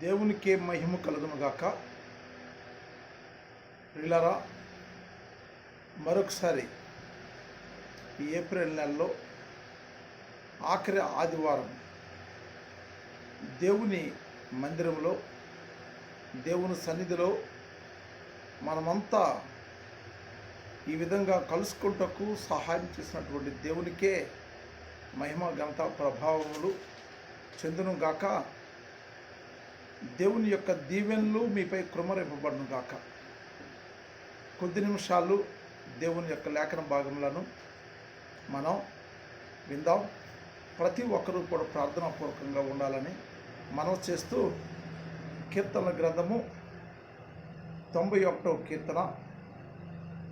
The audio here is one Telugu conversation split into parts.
దేవునికే మహిమ కలుగును గాక. ప్రియులారా, మరొకసారి ఈ ఏప్రిల్ నెలలో ఆఖరి ఆదివారం దేవుని మందిరంలో, దేవుని సన్నిధిలో మనమంతా ఈ విధంగా కలుసుకుంటకు సహాయం చేసినటువంటి దేవునికే మహిమ ఘనత ప్రభావములు చెందును గాక. దేవుని యొక్క దీవెనలు మీపై కృమరింపబడును గాక. కొద్ది నిమిషాలు దేవుని యొక్క లేఖన భాగములను మనం విందాం. ప్రతి ఒక్కరూ కూడా ప్రార్థనాపూర్వకంగా ఉండాలని మనం చేస్తూ, కీర్తనల గ్రంథము 91వ కీర్తన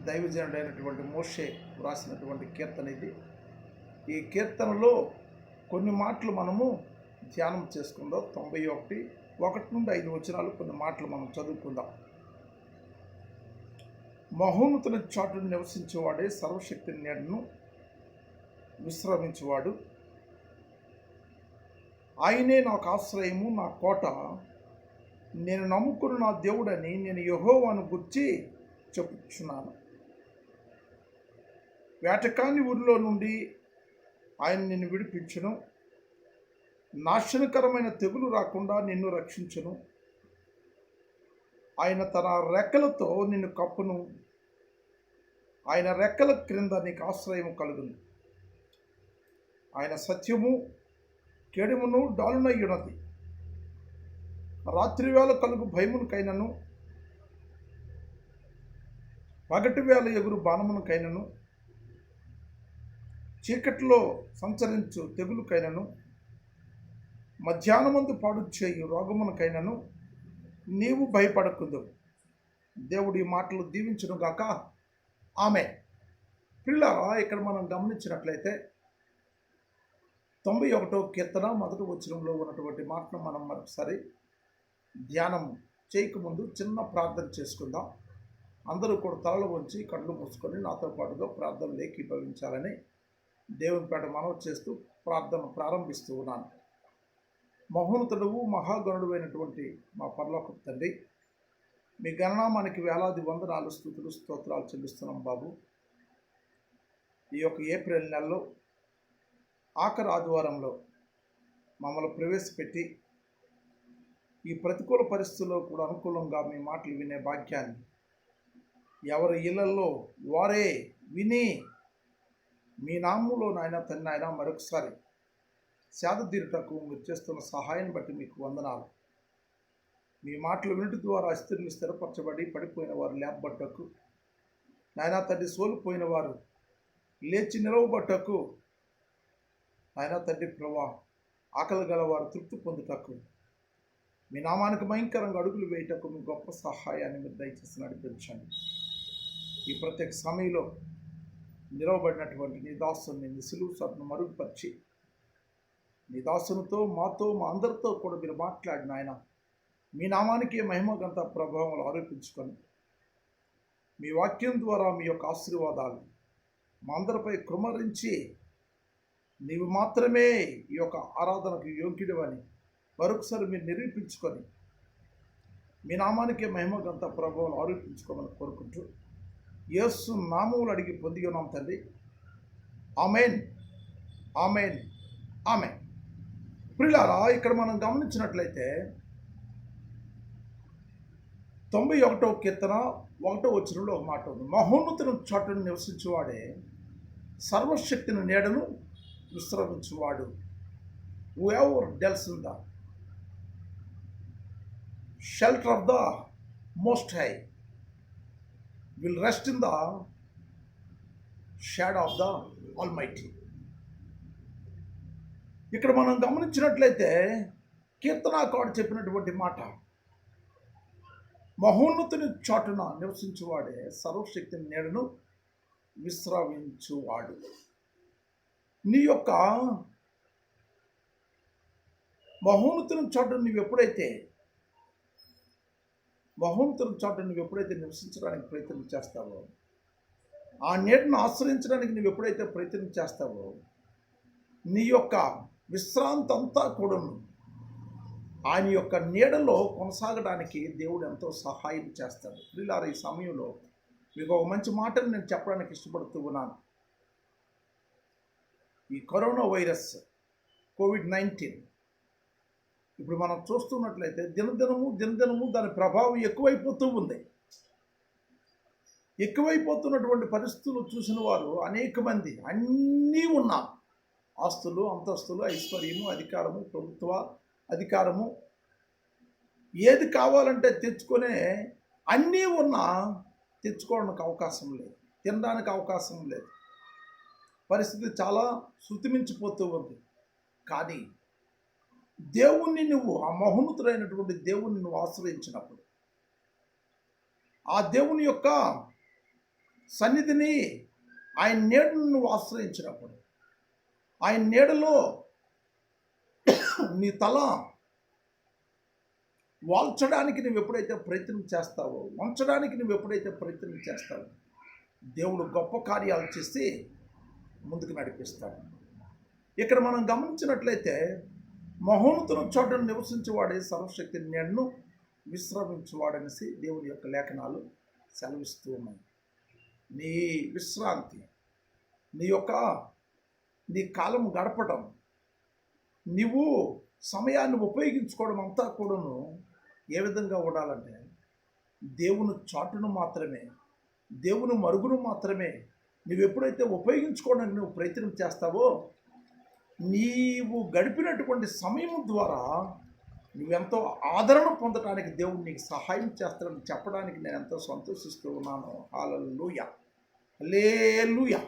దైవజనుడైనటువంటి మోషే వ్రాసినటువంటి కీర్తన ఇది. ఈ కీర్తనలో కొన్ని మాటలు మనము ధ్యానం చేసుకుందాం. 91:1 నుండి 5 వచనాలు కొన్ని మాటలు మనం చదువుకుందాం. మహోన్నతుని చాటును నివసించేవాడే సర్వశక్తి నీడను విశ్రమించేవాడు. ఆయనే నాకు ఆశ్రయము, నా కోట, నేను నమ్ముకున్న నా దేవుడని నేను యెహోవాను గురించి చెప్పుచున్నాను. వేటకాని ఊరిలో నుండి ఆయన నిన్ను విడిపించును, నాశనకరమైన తెగులు రాకుండా నిన్ను రక్షించును. ఆయన తన రెక్కలతో నిన్ను కప్పును, ఆయన రెక్కల క్రింద నీకు ఆశ్రయము కలుగును. ఆయన సత్యము కేడుమును డాలునయ్యున్నది. రాత్రివేళ కలుగు భయమునకైనను, పగటి వేళ ఎగురు బాణమునకైనను, చీకటిలో సంచరించు తెగులుకైనను, మధ్యాహ్నమందు పాడు చేయు రోగమునకైనను నీవు భయపడకుందు. దేవుడి మాటలు దీవించును గాక. ఆమె. పిల్లరా, ఇక్కడ మనం గమనించినట్లయితే 91వ కీర్తన 1వ వచనంలో ఉన్నటువంటి మాటను మనం మరొకసారి ధ్యానం చేయకముందు చిన్న ప్రార్థన చేసుకుందాం. అందరూ కూడా తలలు వంచి కళ్ళు మూసుకొని నాతో పాటుగా ప్రార్థనలు ఏకీభవించాలని దేవుని పేట మనవి చేస్తూ ప్రార్థన ప్రారంభిస్తూ ఉన్నాను. మహోన్నతుడు మహాగణుడు అయినటువంటి మా పరలోకపు తండ్రి, మీ గణనామానికి వేలాది వందనాలు, స్తుతులు, స్తోత్రాలు చెల్లిస్తున్నాం బాబు. ఈ యొక్క ఏప్రిల్ నెలలో ఆఖరి ఆదివారంలో మమ్మల్ని ప్రవేశపెట్టి ఈ ప్రతికూల పరిస్థితుల్లో కూడా అనుకూలంగా మీ మాటలు వినే భాగ్యాన్ని ఎవరి ఇళ్లలో వారే విని మీ నామంలో నాయన తండ్రి నాయన మరొకసారి సేద తీరుటకు మీరు చేస్తున్న సహాయాన్ని బట్టి మీకు వందనాలు. మీ మాటలు వినటి ద్వారా స్త్రీలు స్థిరపరచబడి పడిపోయిన వారు లేపబట్టకు, నాయన తండ్రి సోలిపోయిన వారు లేచి నిలవబట్టకు, నాయన తండ్రి ప్రభా ఆకలి గల వారు తృప్తి పొందుటకు, మీ నామానికి భయంకరంగా అడుగులు వేయటకు మీ గొప్ప సహాయాన్ని మీరు దయచేసి నడిపించండి. ఈ ప్రత్యేక సమయంలో నిలవబడినటువంటి నీ దాసుని నీ సిలువ సభను మరుగుపరిచి, నీ దాసునితో మాతో మా అందరితో కూడా మీరు మాట్లాడిన ఆయన మీ నామానికి మహిమగంత ప్రభావాలు ఆరోపించుకొని మీ వాక్యం ద్వారా మీ యొక్క ఆశీర్వాదాలు మా అందరిపై కృమరించి నీవు మాత్రమే ఈ యొక్క ఆరాధనకు యోగ్యుడవని మరొకసారి మీరు నిరూపించుకొని మీ నామానికి మహిమగంత ప్రభావాలు ఆరోపించుకోమని కోరుకుంటూ యేసు నామములు అడిగి పొంది ఉన్నాం తండ్రి. Amen, amen, amen. ప్రియులారా, ఇక్కడ మనం గమనించినట్లయితే 91వ కీర్తన 1వ వచనంలో ఒక మాట ఉంది. మహోన్నతుని చాటును నివసించువాడే సర్వశక్తిని నీడను విశ్రమించువాడు. whoever dwells in the shelter of the Most High will rest in the shadow of the Almighty. ఇక్కడ మనం గమనించినట్లయితే కీర్తనాకారుడు చెప్పినటువంటి మాట, మహోన్నతుని చాటున నివసించువాడే సర్వశక్తిని నీడను విశ్రమించువాడు. నీ యొక్క మహోన్నతుని చాటును నువ్వు ఎప్పుడైతే నివసించడానికి ప్రయత్నం చేస్తావో, ఆ నీడను ఆశ్రయించడానికి నువ్వు ఎప్పుడైతే ప్రయత్నం చేస్తావో, నీ యొక్క విశ్రాంతి అంతా కూడాను ఆయన యొక్క నీడలో కొనసాగడానికి దేవుడు ఎంతో సహాయం చేస్తాడు. ప్రియులారా, ఈ సమయంలో మీకు ఒక మంచి మాటను నేను చెప్పడానికి ఇష్టపడుతూ ఉన్నాను. ఈ కరోనా వైరస్ కోవిడ్-19 ఇప్పుడు మనం చూస్తున్నట్లయితే దినదినము దాని ప్రభావం ఎక్కువైపోతూ ఉంది. ఎక్కువైపోతున్నటువంటి పరిస్థితులు చూసిన వారు అనేక మంది అన్నీ ఉన్నా ఆస్తులు, అంతస్తులు, ఐశ్వర్యము, అధికారము, ప్రభుత్వ అధికారము, ఏది కావాలంటే తెచ్చుకునే అన్నీ ఉన్నా తెచ్చుకోవడానికి అవకాశం లేదు, తినడానికి అవకాశం లేదు. పరిస్థితి చాలా శృతిమించిపోతూ ఉంది. కానీ దేవుణ్ణి నువ్వు, ఆ మహోన్నతుడైనటువంటి దేవుణ్ణి నువ్వు ఆశ్రయించినప్పుడు, ఆ దేవుని యొక్క సన్నిధిని, ఆయన నీడను నువ్వు ఆశ్రయించినప్పుడు, ఆయన నీడలో నీ తల వాల్చడానికి నువ్వు ఎప్పుడైతే ప్రయత్నం చేస్తావో, వంచడానికి నువ్వు ఎప్పుడైతే ప్రయత్నం చేస్తావో, దేవుడు గొప్ప కార్యాలు చేసి ముందుకు నడిపిస్తాడు. ఇక్కడ మనం గమనించినట్లయితే మహోన్నతుల చోటను నివసించేవాడే సర్వశక్తి నీడను విశ్రమించువాడనేసి దేవుని యొక్క లేఖనాలు సెలవిస్తూ ఉన్నాయి. నీ విశ్రాంతి, నీ కాలం గడపడం, నీవు సమయాన్ని ఉపయోగించుకోవడం అంతా కూడాను ఏ విధంగా ఉండాలంటే దేవుని చాటును మాత్రమే, దేవుని మరుగును మాత్రమే నువ్వు ఎప్పుడైతే ఉపయోగించుకోవడానికి నువ్వు ప్రయత్నం చేస్తావో, నీవు గడిపినటువంటి సమయం ద్వారా నువ్వెంతో ఆదరణ పొందడానికి దేవుడు నీకు సహాయం చేస్తాడని చెప్పడానికి నేను ఎంతో సంతోషిస్తూ ఉన్నాను. హల్లెలూయా, హల్లెలూయా.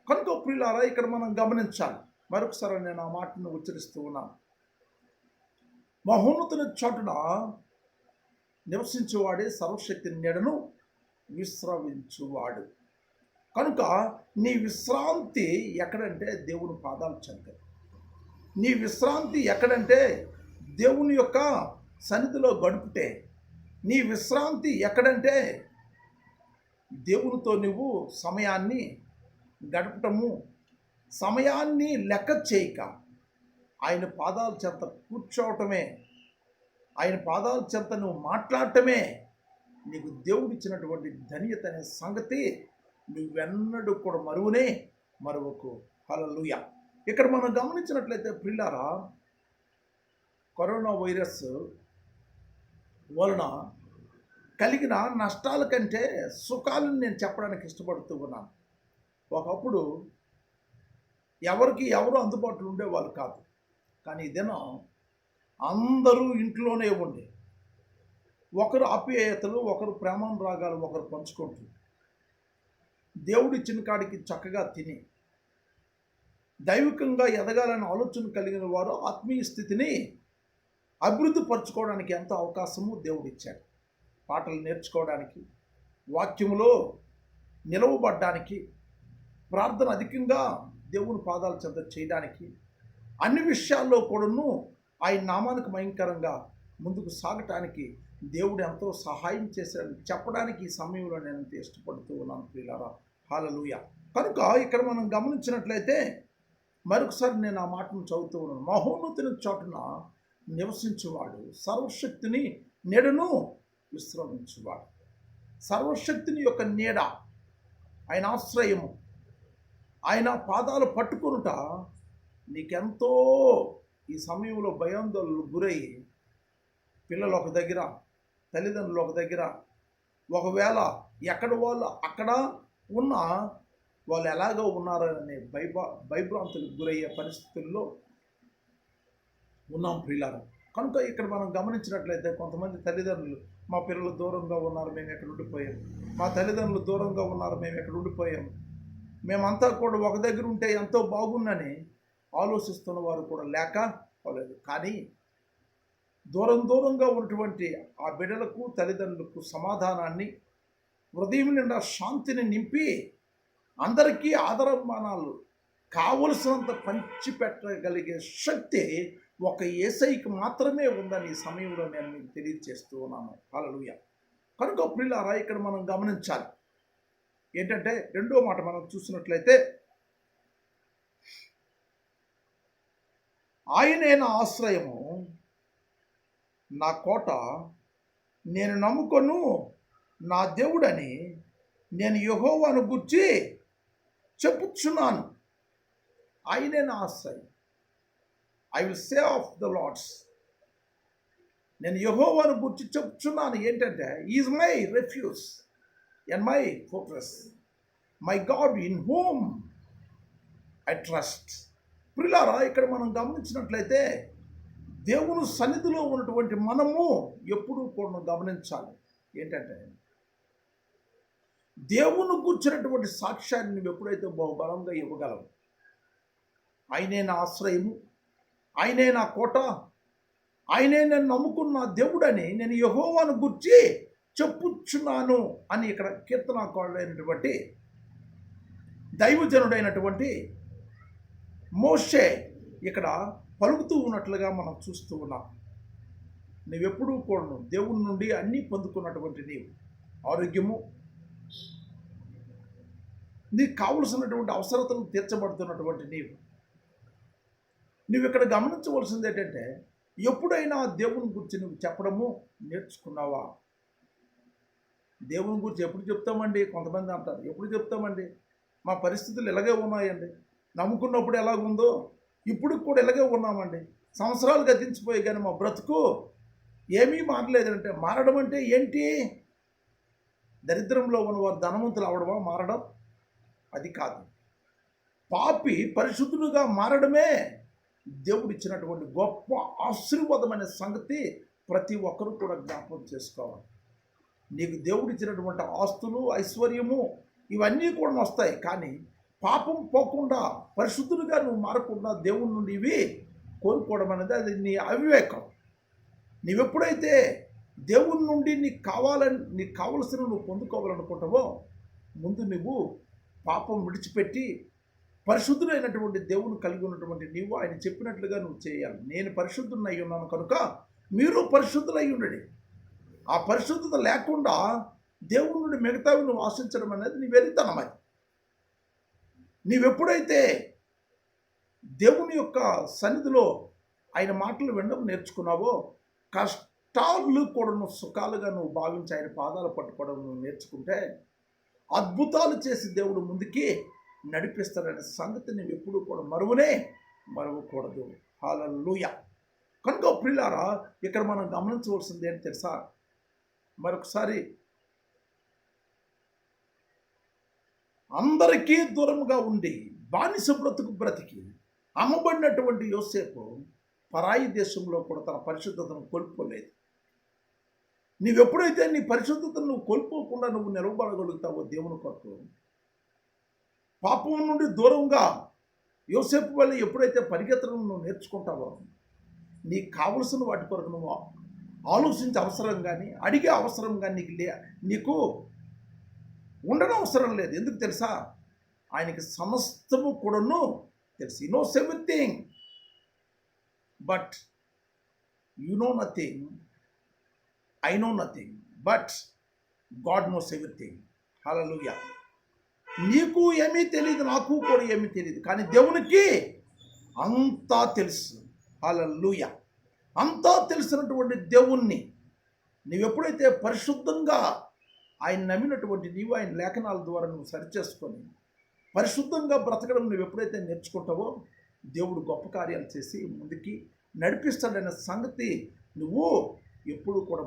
కనుక ప్రియులారా, ఇక్కడ మనం గమనించాలి. మరొకసారి నేను ఆ మాటను ఉచ్చరిస్తూ ఉన్నాను. మహోన్నతుని చాటున నివసించువాడే సర్వశక్తి నీడను విశ్రమించువాడు. కనుక నీ విశ్రాంతి ఎక్కడంటే దేవుని పాదాలు చెంత. నీ విశ్రాంతి ఎక్కడంటే దేవుని యొక్క సన్నిధిలో గడుపుటే. నీ విశ్రాంతి ఎక్కడంటే దేవునితో నువ్వు సమయాన్ని గడపటము, సమయాన్ని లెక్క చేయక ఆయన పాదాల చెంత కూర్చోవటమే, ఆయన పాదాల చెంత నువ్వు మాట్లాడటమే నీకు దేవుడు ఇచ్చినటువంటి ధన్యత అనే సంగతి నువ్వెన్నడూ కూడా మరువకు. హల్లెలూయా. ఇక్కడ మనం గమనించినట్లయితే ప్రియులారా, కరోనా వైరస్ వలన కలిగిన నష్టాల కంటే సుఖాలను నేను చెప్పడానికి ఇష్టపడుతూ ఉన్నాను. ఒకప్పుడు ఎవరు అందుబాటులో ఉండేవాళ్ళు కాదు. కానీ ఈ దినం అందరూ ఇంట్లోనే ఉండి ఒకరు ఆప్యాయతలు, ఒకరు ప్రేమానురాగాలు ఒకరు పంచుకుంటూ దేవుడిచ్చిన కాడికి చక్కగా తిని దైవికంగా ఎదగాలని ఆలోచన కలిగిన వారు ఆత్మీయ స్థితిని అభివృద్ధి పరచుకోవడానికి ఎంతో అవకాశము దేవుడిచ్చాడు. పాటలు నేర్చుకోవడానికి, వాక్యములో నిలవబడ్డానికి, ప్రార్థన అధికంగా దేవుని పాదాల చెంత చేయడానికి, అన్ని విషయాల్లో కూడాను ఆయన నామానికి భయంకరంగా ముందుకు సాగటానికి దేవుడు ఎంతో సహాయం చేశాడని చెప్పడానికి ఈ సమయంలో నేను ఎంతో ఇష్టపడుతూ ఉన్నాను ప్రియులారా. హల్లెలూయా. కనుక ఇక్కడ మనం గమనించినట్లయితే మరొకసారి నేను ఆ మాటను చదువుతూ ఉన్నాను. మహోన్నతుని చోటున నివసించువాడు సర్వశక్తిని నీడను విశ్రమించువాడు. సర్వశక్తిని యొక్క నీడ, ఆయన ఆశ్రయము, ఆయన పాదాలు పట్టుకొనుట నీకెంతో ఈ సమయంలో భయాందోళనకు గురై పిల్లలు ఒక దగ్గర, తల్లిదండ్రులు ఒక దగ్గర, ఒకవేళ ఎక్కడ వాళ్ళు అక్కడ ఉన్న వాళ్ళు ఎలాగో ఉన్నారనే భయభ్రాంతులకు గురయ్యే పరిస్థితుల్లో ఉన్నాం ప్రియులారా. కనుక ఇక్కడ మనం గమనించినట్లయితే కొంతమంది తల్లిదండ్రులు, మా పిల్లలు దూరంగా ఉన్నారు, మేము ఎక్కడ ఉండిపోయాం, మా తల్లిదండ్రులు దూరంగా ఉన్నారు, మేము ఎక్కడ ఉండిపోయాం, మేమంతా కూడా ఒక దగ్గర ఉంటే ఎంతో బాగుందని ఆలోచిస్తున్న వారు కూడా లేకపోలేదు. కానీ దూరంగా ఉన్నటువంటి ఆ బిడ్డలకు, తల్లిదండ్రులకు సమాధానాన్ని, హృదయం నిండా శాంతిని నింపి అందరికీ ఆదరమానాలు కావలసినంత పంచిపెట్టగలిగే శక్తి ఒక యేసయ్యకి మాత్రమే ఉందని ఈ సమయంలో నేను మీకు తెలియజేస్తూ ఉన్నాను. హల్లెలూయా. కనుక ప్రియులారా, ఇక్కడ మనం గమనించాలి ఏంటంటే, రెండో మాట మనం చూసినట్లయితే, ఆయనే నా ఆశ్రయము, నా కోట, నేను నమ్ముకొను నా దేవుడని నేను యెహోవాను గూర్చి చెప్పుచున్నాను. ఆయనే నా ఆశ్రయం. I will say of the Lord's. నేను యెహోవాను గూర్చి చెప్పుచున్నాను. ఏంటంటే, is my refuge and my fortress, my God in whom I trust. ప్రియులారా, ఇక్కడ మనం గమనించినట్లయితే దేవుని సన్నిధిలో ఉన్నటువంటి మనము ఎప్పుడూ కూడా గమనించాలి. ఏంటంటే, దేవుని కూర్చున్నటువంటి సాక్ష్యాన్ని నువ్వు ఎప్పుడైతే బహుబలంగా ఇవ్వగలవు, ఆయనే నా ఆశ్రయము, ఆయనే నా కోట, ఆయనే నేను నమ్ముకున్న దేవుడని నేను యెహోవాను గూర్చి చెప్పుచున్నాను అని ఇక్కడ కీర్తనాకారుడైనటువంటి దైవజనుడైనటువంటి మోషే ఇక్కడ పలుకుతూ ఉన్నట్లుగా మనం చూస్తూ ఉన్నాం. నువ్వెప్పుడూ కూడా దేవుని నుండి అన్నీ పొందుకున్నటువంటి నీవు, ఆరోగ్యము, నీకు కావలసినటువంటి అవసరతలు తీర్చబడుతున్నటువంటి నువ్వు ఇక్కడ గమనించవలసింది ఏంటంటే, ఎప్పుడైనా దేవుని గురించి నువ్వు చెప్పడము నేర్చుకున్నావా? దేవుని గురించి ఎప్పుడు చెప్తామండి? కొంతమంది అంటారు, ఎప్పుడు చెప్తామండి, మా పరిస్థితులు ఇలాగే ఉన్నాయండి, నమ్ముకున్నప్పుడు ఎలాగుందో ఇప్పుడు కూడా ఇలాగే ఉన్నామండి, సంవత్సరాలు గతించిపోయి కానీ మా బ్రతుకు ఏమీ మారలేదంటే, మారడం అంటే ఏంటి? దరిద్రంలో ఉన్నవారు ధనవంతులు అవడమా మారడం? అది కాదు. పాపి పరిశుద్ధులుగా మారడమే దేవుడు ఇచ్చినటువంటి గొప్ప ఆశీర్వాదమైన సంగతి ప్రతి ఒక్కరూ కూడా జ్ఞాపకం చేసుకోవాలి. నీకు దేవుడు ఇచ్చినటువంటి ఆస్తులు, ఐశ్వర్యము ఇవన్నీ కూడా వస్తాయి, కానీ పాపం పోకుండా పరిశుద్ధులుగా నువ్వు మారకుండా దేవుని నుండి ఇవి కోరుకోవడం అనేది అది నీ అవివేకం. నీవెప్పుడైతే దేవుని నుండి నీకు కావలసిన నువ్వు పొందుకోవాలనుకుంటావో, ముందు నువ్వు పాపం విడిచిపెట్టి పరిశుద్ధులైనటువంటి దేవుని కలిగి ఉన్నటువంటి నీవు ఆయన చెప్పినట్లుగా నువ్వు చేయాలి. నేను పరిశుద్ధునై ఉన్నాను కనుక మీరు పరిశుద్ధులై ఉండండి. ఆ పరిశుద్ధత లేకుండా దేవుని నుండి మిగతావి నువ్వు ఆశించడం అనేది నీ వెరితనమై. నీవెప్పుడైతే దేవుని యొక్క సన్నిధిలో ఆయన మాటలు వినడం నేర్చుకున్నావో, కష్టాలు కూడా నువ్వు సుఖాలుగా నువ్వు భావించి ఆయన పాదాలు పట్టుకోవడం నువ్వు నేర్చుకుంటే, అద్భుతాలు చేసి దేవుడు ముందుకి నడిపిస్తాడనే సంగతి నువ్వు ఎప్పుడూ కూడా మరవకూడదు. హల్లెలూయా. కనుక ప్రియులారా, ఇక్కడ మనం గమనించవలసింది ఏంటి తెలుసా? మరొకసారి, అందరికీ దూరంగా ఉండి బానిస బ్రతికి అమ్మబడినటువంటి యోసేపు పరాయి దేశంలో కూడా తన పరిశుద్ధతను కోల్పోలేదు. నీవెప్పుడైతే నీ పరిశుద్ధతను నువ్వు కోల్పోకుండా నువ్వు నిలబడగలుగుతావో దేవుని కొరకు, పాపం నుండి దూరంగా యోసేపు వల్ల ఎప్పుడైతే పరిగెత్తడం నువ్వు నేర్చుకుంటావో, నీకు కావలసిన వాటి కొరకు నువ్వు ఆలోచించే అవసరం కానీ అడిగే అవసరం కానీ నీకు ఉండడం అవసరం లేదు. ఎందుకు తెలుసా? ఆయనకి సమస్తము కూడాను తెలుసు. He knows everything, but you know nothing, I know nothing, but God knows everything. Hallelujah. నీకు ఏమీ తెలియదు, నాకు కూడా ఏమీ తెలియదు, కానీ దేవునికి అంతా తెలుసు. హల్లెలూయా. అంతా తెలిసినటువంటి దేవుణ్ణి నీవెప్పుడైతే పరిశుద్ధంగా ఆయన నమ్మినటువంటి నీవు ఆయన లేఖనాల ద్వారా నువ్వు సరిచేసుకొని పరిశుద్ధంగా బ్రతకడం నువ్వు ఎప్పుడైతే నేర్చుకుంటావో, దేవుడు గొప్ప కార్యాలు చేసి ముందుకి నడిపిస్తాడనే సంగతి నువ్వు ఎప్పుడు కూడా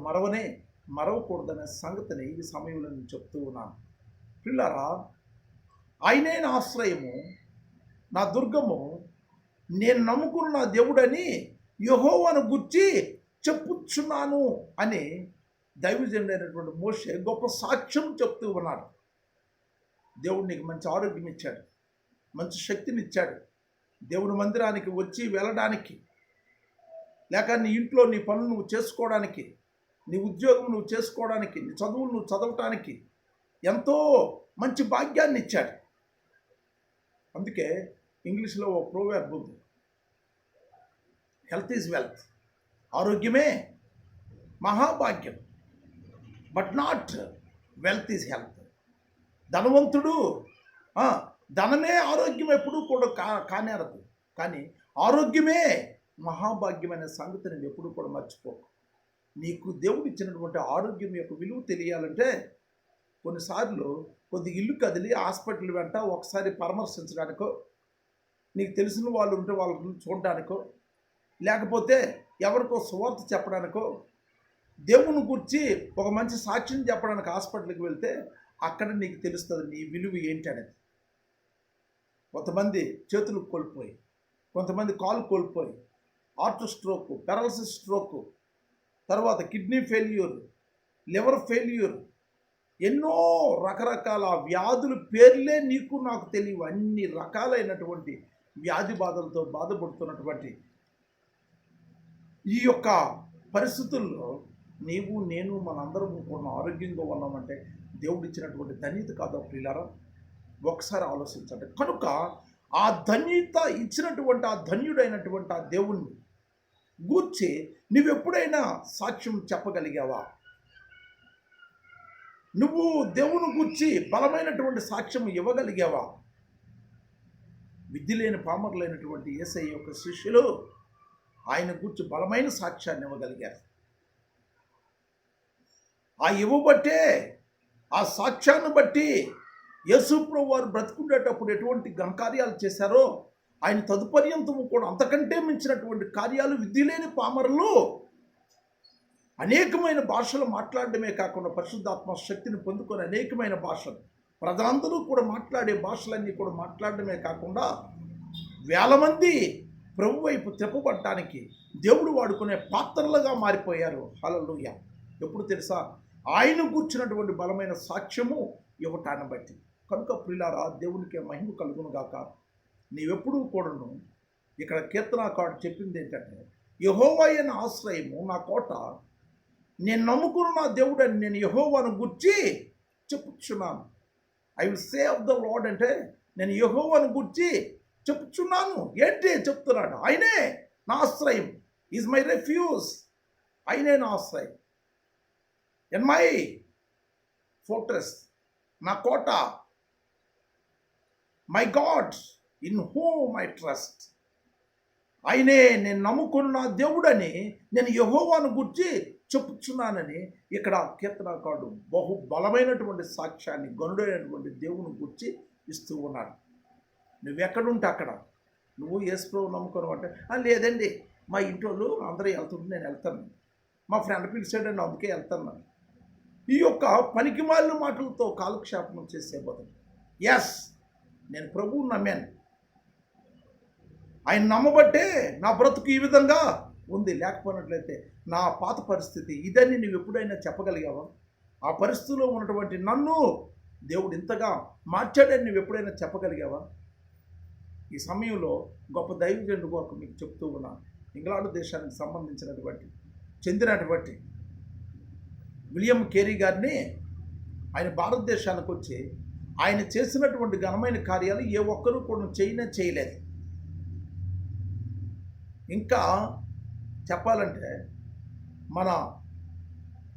మరవకూడదనే సంగతిని ఈ సమయంలో నేను చెప్తూ ఉన్నాను. పిల్లరా, ఆయనే నా ఆశ్రయము, నా దుర్గము, నేను నమ్ముకున్న నా దేవుడని యెహోవాను గూర్చి చెప్పుచున్నాను అని దైవజనుడైనటువంటి మోషే గొప్ప సాక్ష్యం చెప్తూ ఉన్నాడు. దేవుడు నీకు మంచి ఆరోగ్యం ఇచ్చాడు, మంచి శక్తిని ఇచ్చాడు. దేవుని మందిరానికి వచ్చి వెళ్ళడానికి, లేక నీ ఇంట్లో నీ పనులు నువ్వు చేసుకోవడానికి, నీ ఉద్యోగం నువ్వు చేసుకోవడానికి, నీ చదువులు నువ్వు చదవటానికి ఎంతో మంచి భాగ్యాన్ని ఇచ్చాడు. అందుకే ఇంగ్లీష్లో ఓ ప్రోవర్బ్ ఉంది, హెల్త్ ఈజ్ వెల్త్. ఆరోగ్యమే మహాభాగ్యం, but not wealth is health. ధనవంతుడు ధనమే ఆరోగ్యం ఎప్పుడూ కూడా కానేరదు, కానీ ఆరోగ్యమే మహాభాగ్యమైన సంగతిని ఎప్పుడూ కూడా మర్చిపోకు. నీకు దేవుడు ఇచ్చినటువంటి ఆరోగ్యం యొక్క విలువ తెలియాలంటే కొన్నిసార్లు కొద్ది ఇల్లు కదిలి హాస్పిటల్ వెంట ఒకసారి పరామర్శించడానికో, నీకు తెలిసిన వాళ్ళు ఉంటే వాళ్ళని చూడడానికో, లేకపోతే ఎవరికో సువార్త చెప్పడానికో, దేవుని గురించి ఒక మంచి సాక్ష్యం చెప్పడానికి హాస్పిటల్కి వెళ్తే అక్కడ నీకు తెలుస్తుంది నీ విలువ ఏంటి అనేది. కొంతమంది చేతులు కోల్పోయి, కొంతమంది కాలు కోల్పోయి, హార్ట్ స్ట్రోక్, పెరాలసిస్ స్ట్రోక్, తర్వాత కిడ్నీ ఫెయిల్యూర్, లివర్ ఫెయిల్యూర్, ఎన్నో రకరకాల వ్యాధుల పేర్లే నీకు నాకు తెలియవు. అన్ని రకాలైనటువంటి వ్యాధి బాధలతో బాధపడుతున్నటువంటి ఈ యొక్క పరిస్థితుల్లో నీవు నేను మనందరం కూడా ఆరోగ్యంగా ఉన్నామంటే దేవుడు ఇచ్చినటువంటి ధన్యత కాదా ప్రియులారా? ఒకసారి ఆలోచించండి. కనుక ఆ ధన్యత ఇచ్చినటువంటి ఆ ధన్యుడైనటువంటి ఆ దేవుణ్ణి గూర్చి నువ్వెప్పుడైనా సాక్ష్యం చెప్పగలిగావా? నువ్వు దేవుని గూర్చి బలమైనటువంటి సాక్ష్యం ఇవ్వగలిగావా? విద్య లేని పామరులైనటువంటి యేసయ్య యొక్క శిష్యులు ఆయన గూర్చి బలమైన సాక్ష్యాన్ని ఇవ్వగలిగారు. ఆ ఇవ్వబట్టే, ఆ సాక్ష్యాన్ని బట్టి యేసుప్రభువు వారు బ్రతుకునేటప్పుడు ఎటువంటి ఘనకార్యాలు చేశారో ఆయన తదుపర్యంతము కూడా అంతకంటే మించినటువంటి కార్యాలు విద్య లేని పామరులు అనేకమైన భాషలు మాట్లాడడమే కాకుండా పరిశుద్ధాత్మ శక్తిని పొందుకొని అనేకమైన భాషలు ప్రజలందరూ కూడా మాట్లాడే భాషలన్నీ కూడా మాట్లాడడమే కాకుండా వేల మంది ప్రభు వైపు తిప్పబడటానికి దేవుడు వాడుకునే పాత్రలుగా మారిపోయారు. హల్లెలూయా. ఎప్పుడు తెలుసా? ఆయన కూర్చున్నటువంటి బలమైన సాక్ష్యము ఇవ్వటాన్ని బట్టి. కనుక ప్రియులారా, దేవునికి మహిమ కలుగును గాక. నీవెప్పుడూ కూడాను ఇక్కడ కీర్తనాకారుడు చెప్పింది ఏంటంటే, యెహోవాయే నా ఆశ్రయము, నా కోట, నేను నమ్ముకున్న నా దేవుడని నేను యెహోవాను గుర్చి చెప్పుచున్నాను. I will say of the lord అంటే నేను యెహోవాను గుర్చి చెప్పుచున్నాను. ఏంటి చెప్తున్నాడు? ఆయనే నా ఆశ్రయం, ఈజ్ మై రెఫ్యూజ్. ఆయనే నా ఆశ్రయం, ఎన్ మై ఫోర్ట్రెస్, నా కోట, my God in whom I trust. ఆయనే నేను నమ్ముకున్న దేవుడని నేను యెహోవాను గుర్చి చెప్పుచున్నానని ఇక్కడ కీర్తనకారుడు బహు బలమైనటువంటి సాక్ష్యాన్ని గనుడైనటువంటి దేవుని గుర్చి ఇస్తూ ఉన్నాడు. నువ్వెక్కడుంటే అక్కడ నువ్వు యేసు ప్రభువు నమ్ముకున్నావు అంటే, లేదండి మా ఇంట్లో అందరూ వెళ్తుంటే నేను వెళ్తాను, మా ఫ్రెండ్ పిలిచాడండి అందుకే వెళ్తాను. ఈ యొక్క పనికిమాలిన మాటలతో కాలక్షేపం చేసే బదులు, ఎస్ నేను ప్రభువుని నమ్మాను, ఆయన నమ్మబట్టే నా బ్రతుకు ఈ విధంగా ఉంది, లేకపోయినట్లయితే నా పాత పరిస్థితి ఇదని నువ్వు ఎప్పుడైనా చెప్పగలిగావా? ఆ పరిస్థితిలో ఉన్నటువంటి నన్ను దేవుడు ఇంతగా మార్చాడని నువ్వు ఎప్పుడైనా చెప్పగలిగావా? ఈ సమయంలో గొప్ప దైవజనుడు కొరకు మీకు చెప్తూ ఉన్నాను. ఇంగ్లాండ్ దేశానికి సంబంధించినటువంటి చెందినటువంటి విలియం కేరీ గారిని ఆయన భారతదేశానికి వచ్చి ఆయన చేసినటువంటి ఘనమైన కార్యాలు ఏ ఒక్కరూ కూడా చేయలేదు. ఇంకా చెప్పాలంటే మన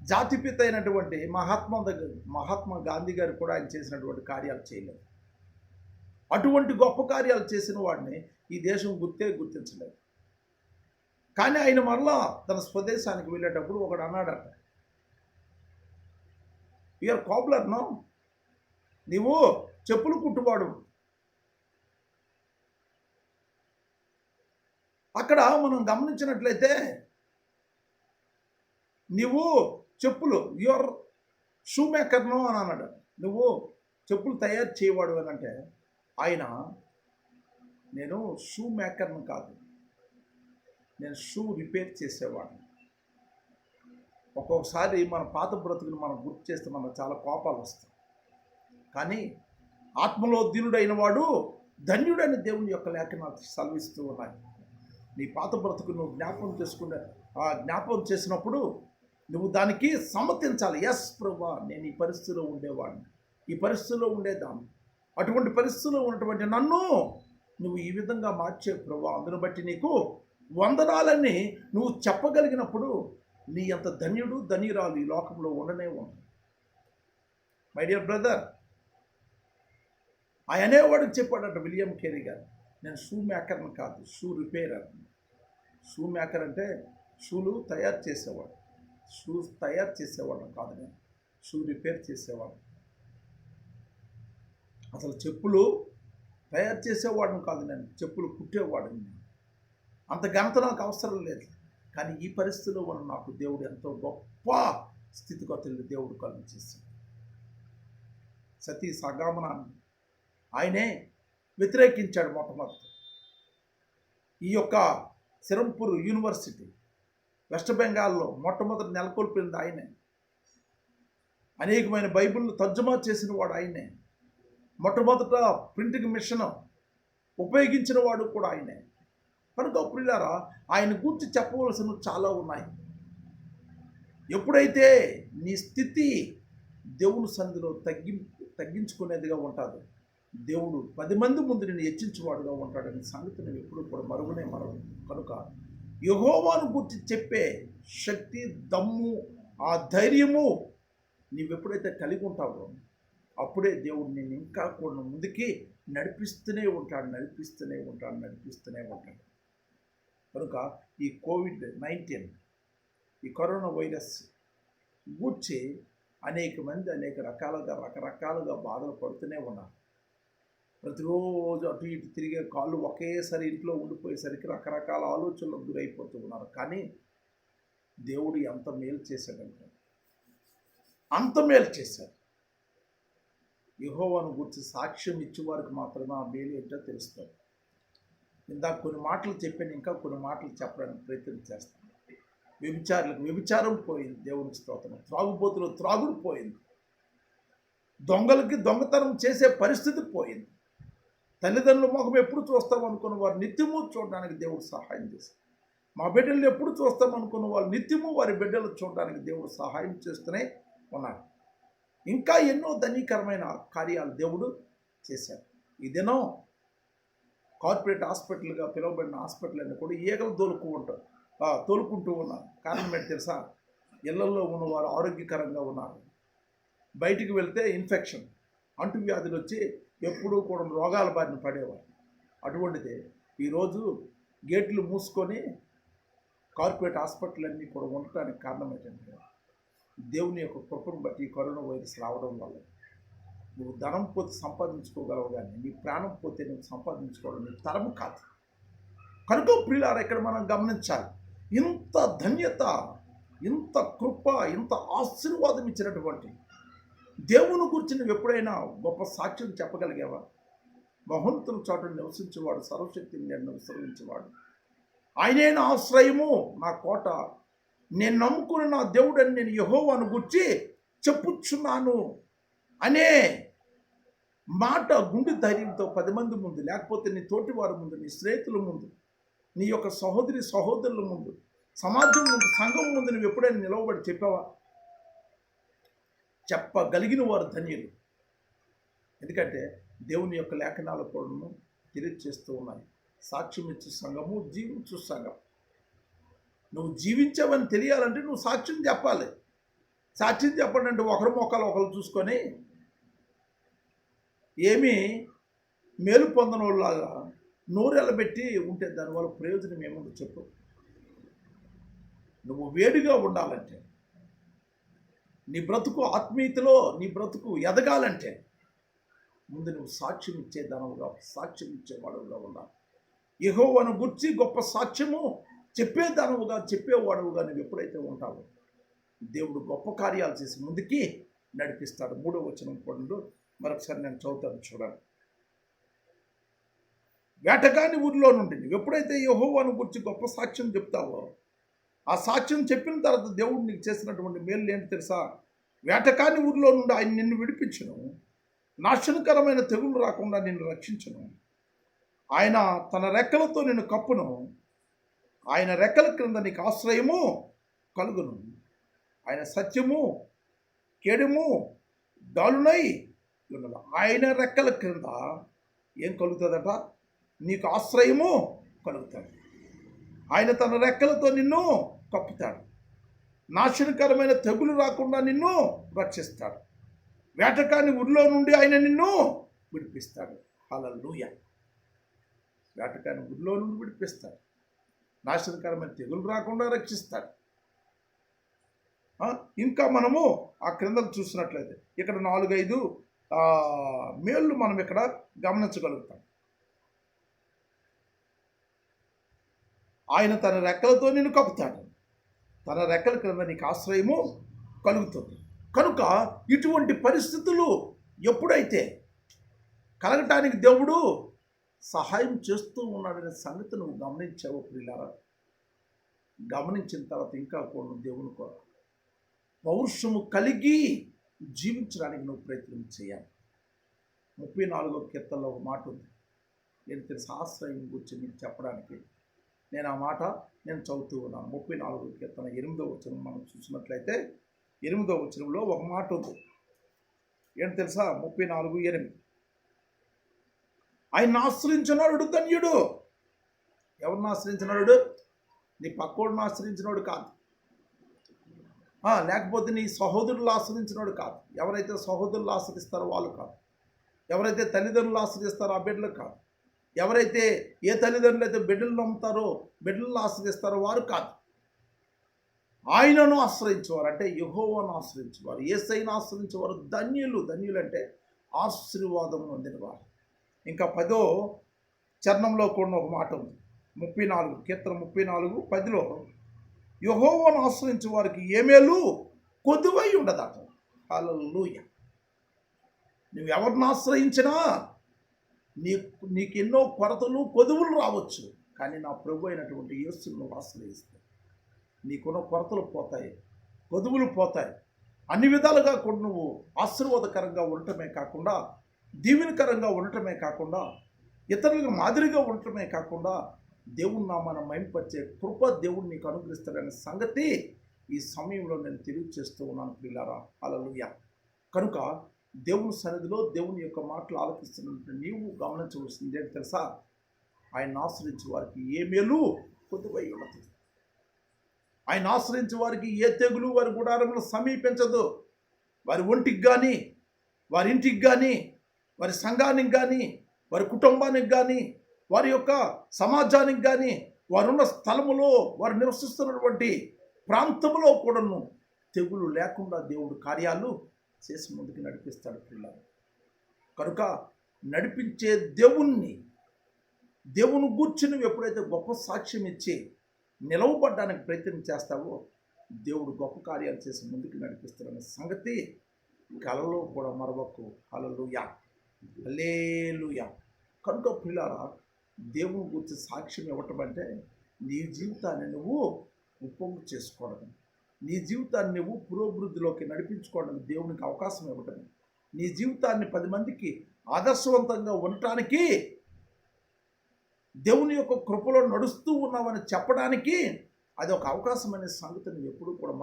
జాతిపిత అయినటువంటి మహాత్మా గాంధీ గారు కూడా ఆయన చేసినటువంటి కార్యాలు చేయలేదు. అటువంటి గొప్ప కార్యాలు చేసిన వాడిని ఈ దేశం గుర్తించలేదు. కానీ ఆయన మరలా తన స్వదేశానికి వెళ్ళేటప్పుడు ఒకడు అన్నాడట, యూఆర్ కాపులర్ నో, నీవు చెప్పులు కుట్టువాడు. అక్కడ మనం గమనించినట్లయితే నువ్వు చెప్పులు, యువర్ షూ మేకర్ను అని అన్నాడు. నువ్వు చెప్పులు తయారు చేయవాడు అని అంటే ఆయన, నేను షూ మేకర్ను కాదు, నేను షూ రిపేర్ చేసేవాడిని. ఒక్కొక్కసారి మన పాత బ్రతుకుని మనం గుర్తు చేస్తే మనకు చాలా కోపాలు వస్తాయి. కానీ ఆత్మలో దీనుడైన వాడు ధన్యుడైన దేవుని యొక్క లేఖనాలు సెలవిస్తూ ఉన్నాయి. నీ పాత బ్రతుకు నువ్వు జ్ఞాపకం చేసినప్పుడు నువ్వు దానికి సమ్మతించాలి. ఎస్ ప్రభా, నేను ఈ పరిస్థితిలో ఉండేవాడిని, ఈ పరిస్థితిలో ఉండేదాన్ని, అటువంటి పరిస్థితిలో ఉన్నటువంటి నన్ను నువ్వు ఈ విధంగా మార్చే ప్రభా, అందును బట్టి నీకు వందనాలని నువ్వు చెప్పగలిగినప్పుడు నీ అంత ధన్యుడు ధన్యురాలు ఈ లోకంలో ఉండనే ఉంది. మై డియర్ బ్రదర్, ఆయన అనేవాడికి చెప్పాడట విలియం కేరీ గారు, నేను షూ మేకర్ని కాదు, షూ రిపేరర్. షూ మేకర్ అంటే షూలు తయారు చేసేవాడు, షూస్ తయారు చేసేవాళ్ళం కాదు, నేను షూ రిపేర్ చేసేవాళ్ళం. అసలు చెప్పులు తయారు చేసేవాడిని కాదు, నేను చెప్పులు కుట్టేవాడిని. అంత ఘనత నాకు అవసరం లేదు. కానీ ఈ పరిస్థితిలో ఉన్న నాకు దేవుడు ఎంతో గొప్ప స్థితిగతుల్ని దేవుడు కలుగు చేశాడు. సతీ సగామనాన్ని ఆయనే వ్యతిరేకించాడు మొట్టమొదటి. ఈ యొక్క సిరంపూర్ యూనివర్సిటీ వెస్ట్ బెంగాల్లో మొట్టమొదటి నెలకొల్పింది ఆయనే. అనేకమైన బైబిల్ను తర్జుమా చేసిన వాడు ఆయనే. మొట్టమొదట ప్రింటింగ్ మిషన్ ఉపయోగించిన వాడు కూడా ఆయనే. కనుక ప్రియులారా, ఆయన గురించి చెప్పవలసినవి చాలా ఉన్నాయి. ఎప్పుడైతే నీ స్థితి దేవుని సన్నిధిలో తగ్గించుకునేదిగా ఉంటుంది, దేవుడు 10 మంది ముందు నేను హెచ్చించేవాడుగా ఉంటాడనే సంగతి నేను ఎప్పుడు కూడా మరుగునే మరవు. కనుక యెహోవాను గురించి చెప్పే శక్తి, దమ్ము, ఆ ధైర్యము నీవెప్పుడైతే కలిగి ఉంటావో అప్పుడే దేవుడు నేను ఇంకా కూడా ముందుకి నడిపిస్తూనే ఉంటాడు. కనుక ఈ కోవిడ్-19 ఈ కరోనా వైరస్ గూర్చి అనేక మంది రకరకాలుగా బాధలు పడుతూనే ఉన్నారు. ప్రతిరోజు అటు ఇటు తిరిగే కాళ్ళు ఒకేసారి ఇంట్లో ఉండిపోయేసరికి రకరకాల ఆలోచనలకు గురైపోతూ ఉన్నారు. కానీ దేవుడు ఎంత మేలు చేశాడంటే అంత మేలు చేశాడు. యెహోవాను గురించి సాక్ష్యం ఇచ్చేవారికి మాత్రమే ఆ మేలు ఏంటో తెలుస్తుంది. ఇందాక కొన్ని మాటలు చెప్పాను, ఇంకా కొన్ని మాటలు చెప్పడానికి ప్రయత్నం చేస్తాను. వ్యభిచారులకు వ్యభిచారం పోయింది, దేవునికి స్తోత్రం. త్రాగుబోతులు త్రాగుడు పోయింది, దొంగలకి దొంగతనం చేసే పరిస్థితి పోయింది. తల్లిదండ్రుల ముఖం ఎప్పుడు చూస్తాం అనుకున్న వారు నిత్యము చూడడానికి దేవుడు సహాయం చేశారు. మా బిడ్డలను ఎప్పుడు చూస్తాం అనుకున్న వాళ్ళు నిత్యము వారి బిడ్డలు చూడడానికి దేవుడు సహాయం చేస్తూనే ఉన్నారు. ఇంకా ఎన్నో ధనీకరమైన కార్యాలు దేవుడు చేశారు. ఈ దినం కార్పొరేట్ హాస్పిటల్గా పిలువబడిన హాస్పిటల్ అన్నీ కూడా ఈగలు తోలుకుంటూ ఉన్నారు. కారణం ఏంటి తెలుసా? ఇళ్లలో ఉన్నవారు ఆరోగ్యకరంగా ఉన్నారు. బయటికి వెళ్తే ఇన్ఫెక్షన్, అంటువ్యాధులు వచ్చి ఎప్పుడూ కూడా రోగాల బారిన పడేవారు. అటువంటిది ఈరోజు గేట్లు మూసుకొని కార్పొరేట్ హాస్పిటల్ అన్నీ కూడా ఉండటానికి కారణం ఏంటంటే దేవుని యొక్క కృపను బట్టి ఈ కరోనా వైరస్ రావడం వల్ల. నువ్వు ధనం పోతే సంపాదించుకోగలవు, కానీ నీ ప్రాణం పోతే నువ్వు సంపాదించుకోవడం నీ తరము కాదు. కనుక ప్రియులారా, ఇక్కడ మనం గమనించాలి, ఇంత ధన్యత, ఇంత కృప, ఇంత ఆశీర్వాదం ఇచ్చినటువంటి దేవుని గురించి నువ్వు ఎప్పుడైనా గొప్ప సాక్ష్యం చెప్పగలిగావా? మహోన్నతుల చాటును నివసించేవాడు, సర్వశక్తిని నేను విశ్రమించేవాడు, ఆయనే నా ఆశ్రయము, నా కోట, నేను నమ్ముకుని నా దేవుడని నేను యెహోవాను గురించి చెప్పుచున్నాను అనే మాట గుండె ధైర్యంతో 10 మంది ముందు, లేకపోతే నీ తోటి వారి ముందు, నీ స్నేహితుల ముందు, నీ యొక్క సహోదరుల ముందు, సమాజం ముందు, సంఘం ముందు నువ్వు ఎప్పుడైనా నిలవబడి చెప్పావా? చెప్పగలిగిన వారు ధన్యులు. ఎందుకంటే దేవుని యొక్క లేఖనాల కూడా తెలియజేస్తూ ఉన్నాయి. సాక్ష్యం ఇచ్చే సంఘము, జీవించు సంఘం. నువ్వు జీవించావని తెలియాలంటే నువ్వు సాక్ష్యం చెప్పాలి. సాక్ష్యం చెప్పండి అంటే ఒకరి మొక్కలు ఒకరు చూసుకొని ఏమీ మేలు పొందని వాళ్ళలాగా నోరెళ్ళబెట్టి ఉంటే దానివల్ల ప్రయోజనం ఏముందో చెప్పు. నువ్వు వేడిగా ఉండాలంటే, నీ బ్రతుకు ఆత్మీయతలో నీ బ్రతుకు ఎదగాలంటే ముందు నువ్వు సాక్ష్యం ఇచ్చేదానవుగా, సాక్ష్యం ఇచ్చేవాడుగా ఉండాలి. యెహోవాను గురించి గొప్ప సాక్ష్యము చెప్పేదానవుగా, చెప్పేవాడుగా నువ్వు ఎప్పుడైతే ఉంటావో దేవుడు గొప్ప కార్యాలు చేసి ముందుకి నడిపిస్తాడు. 3వ వచనం కూడా మరొకసారి నేను చదువుతాను, చూడండి. వేటగాని ఊరిలో నుండి నువ్వు ఎప్పుడైతే యెహోవాను గురించి గొప్ప సాక్ష్యం చెప్తావో, ఆ సాక్ష్యం చెప్పిన తర్వాత దేవుడు నీకు చేసినటువంటి మేలు ఏంటి తెలుసా? వేటగాని ఊరిలో నుండి ఆయన నిన్ను విడిపించును, నాశనకరమైన తెగులు రాకుండా నిన్ను రక్షించును. ఆయన తన రెక్కలతో నిన్ను కప్పును, ఆయన రెక్కల క్రింద నీకు ఆశ్రయము కలుగును. ఆయన సత్యము కేడము డాలునై ఉన్నది. ఆయన రెక్కల క్రింద ఏం కలుగుతుందట? నీకు ఆశ్రయము కలుగుతాడు. ఆయన తన రెక్కలతో నిన్ను కప్పుతాడు, నాశనకరమైన తెగులు రాకుండా నిన్ను రక్షిస్తాడు. వేటకాని ఊరిలో నుండి ఆయన నిన్ను విడిపిస్తాడు. హల్లెలూయా. వేటకాని ఊరిలో నుండి విడిపిస్తాడు, నాశనకరమైన తెగులు రాకుండా రక్షిస్తాడు. ఇంకా మనము ఆ క్రింద చూసినట్లయితే ఇక్కడ 4-5 మేళ్ళు మనం ఇక్కడ గమనించగలుగుతాం. ఆయన తన రెక్కలతో నిన్ను కప్పుతాడు, తన రెక్కల క్రింద నీకు ఆశ్రయము కలుగుతుంది. కనుక ఇటువంటి పరిస్థితులు ఎప్పుడైతే కలగటానికి దేవుడు సహాయం చేస్తూ ఉన్నాడనే సంగతి నువ్వు గమనించావు ప్రియులారా. గమనించిన తర్వాత ఇంకా కూడా దేవుని కొరకు పౌరుషము కలిగి జీవించడానికి నువ్వు ప్రయత్నం చేయాలి. 34వ కీర్తనలో ఒక మాట ఉంది, నేను తెలుసు ఆశ్రయం గురించి మీకు చెప్పడానికి. నేను ఆ మాట చదువుతూ ఉన్నాను. 34వ కీర్తన 8వ వచనం మనం చూసినట్లయితే 8వ వచనంలో ఒక మాట ఉంది. ఏంటి తెలుసా? 34:8, ఆయన ఆశ్రయించినాడు ధన్యుడు. ఎవరిని ఆశ్రయించినాడు? నీ పక్కోడిని ఆశ్రయించినాడు కాదు, లేకపోతే నీ సహోదరులు ఆశ్రయించినాడు కాదు. ఎవరైతే సహోదరులు ఆశ్రయిస్తారో వాళ్ళు కాదు, ఎవరైతే తల్లిదండ్రులు ఆశ్రయిస్తారో ఆ బిడ్డలు కాదు, ఎవరైతే ఏ తల్లిదండ్రులు అయితే బిడ్డలు నమ్ముతారో బిడ్డలను ఆశ్రయిస్తారో వారు కాదు. ఆయనను ఆశ్రయించేవారు అంటే యెహోవాను ఆశ్రయించేవారు, యేసయ్యను ఆశ్రయించేవారు ధన్యులు. ధన్యులు అంటే ఆశీర్వాదం పొందినవారు. ఇంకా 10వ చరణంలో కూడా ఒక మాట ఉంది, 34 కీర్తన 34:10లో యెహోవాను ఆశ్రయించే వారికి ఏ మేలు కొదువై ఉండదట. హల్లెలూయా. నువ్వు ఎవరిని ఆశ్రయించినా నీకెన్నో కొరతలు కొదువులు రావచ్చు, కానీ నా ప్రభు అయినటువంటి యేసును నువ్వు ఆశ్రయిస్తే నీకున్న కొరతలు పోతాయి, కొదువులు పోతాయి. అన్ని విధాలుగా కూడా నువ్వు ఆశీర్వాదకరంగా ఉండటమే కాకుండా, దీవెనకరంగా ఉండటమే కాకుండా, ఇతరులకు మాదిరిగా ఉండటమే కాకుండా దేవుని నామాన్ని మహిమపరిచే కృప దేవుడు నీకు అనుగ్రహిస్తాడనే సంగతి ఈ సమయంలో నేను తెలియజేస్తూ ఉన్నాను ప్రియులారా. హల్లెలూయా. కనుక దేవుని సన్నిధిలో దేవుని యొక్క మాటలు ఆలకిస్తున్నట్టు నీవు గమనించవలసింది ఏంటి తెలుసా? ఆయన ఆశ్రయించే వారికి ఏ మేలు కొద్దివై ఉన్నది. ఆయన ఆశ్రయించే వారికి ఏ తెగులు వారి గుడారంలో సమీపించదు. వారి ఒంటికి కానీ, వారి ఇంటికి కానీ, వారి సంఘానికి కానీ, వారి కుటుంబానికి కానీ, వారి యొక్క సమాజానికి కానీ, వారున్న స్థలములో, వారు నివసిస్తున్నటువంటి ప్రాంతంలో కూడాను తెగులు లేకుండా దేవుడు కార్యాలు చేసి ముందుకు నడిపిస్తాడు పిల్లలు. కనుక నడిపించే దేవుని గూర్చి నువ్వు ఎప్పుడైతే గొప్ప సాక్ష్యం ఇచ్చి నిలవబడ్డానికి ప్రయత్నం చేస్తావో దేవుడు గొప్ప కార్యాలు చేసి ముందుకు నడిపిస్తాడనే సంగతి కలలో కూడా మరవకు. హల్లెలూయా, హల్లెలూయా. కనుక పిల్లారా, దేవుని గురించి సాక్ష్యం ఇవ్వటం అంటే నీ జీవితాన్ని నువ్వు ఉప్పొంగు చేసుకోవడం, నీ జీవితాన్ని నువ్వు పురోభివృద్ధిలోకి నడిపించుకోవడానికి దేవునికి అవకాశం ఇవ్వటం, నీ జీవితాన్ని 10 మందికి ఆదర్శవంతంగా ఉండటానికి, దేవుని యొక్క కృపలో నడుస్తూ ఉన్నామని చెప్పడానికి అది ఒక అవకాశం అనే సంగతి నువ్వు ఎప్పుడు కూడా